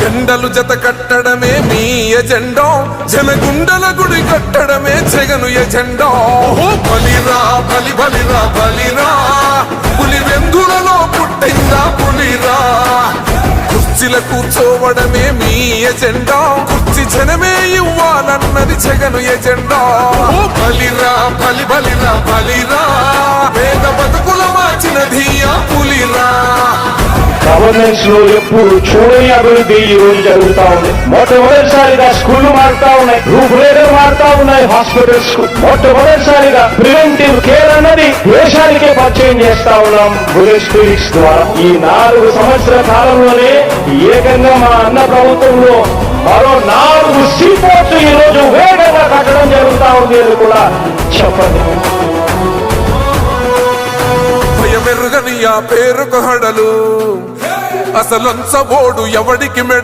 జెండలు జత కట్టడమే మీ ఎజెండా, జనగుండల గుడి కట్టడమే జగను ఎజెండా. బలిరా బలి బలిరా బలిరా, పులి వెందులలో పుట్టిందా పులిరా. కుర్చీల కూర్చోవడమే మీ ఎజెండా, కుర్చీ జనమే ఇవ్వాలన్నది జగను ఎజెండా. బలిరా బలి బలిరా బలిరా, పేద బతుకుల మార్చినది ఆ పులిరా. గవర్నెన్స్ లో ఎప్పుడు చూడని అభివృద్ధి ఈ రోజు జరుగుతా ఉంది. మొట్టమొదటిసారిగా స్కూళ్లు మారుతా ఉన్నాయి, రూపురేఖలు మారుతా ఉన్నాయి. హాస్పిటల్స్ మొట్టమొదటిసారిగా ప్రివెంటివ్ కేర్ అన్నది దేశానికే పరిచయం చేస్తా ఉన్నాం బుల్లెట్ క్లినిక్స్ ద్వారా. ఈ 4 సంవత్సరాల కాలంలోనే ఏకంగా మా అన్న ప్రభుత్వంలో మరో 4 సీపోర్ట్స్ ఈ రోజు వేగంగా కట్టడం జరుగుతా ఉంది అని కూడా చెప్పండి. భయమెరుగని ఆ పేరుకు హడలు, అసలంచబోడు ఎవడికి మెడ.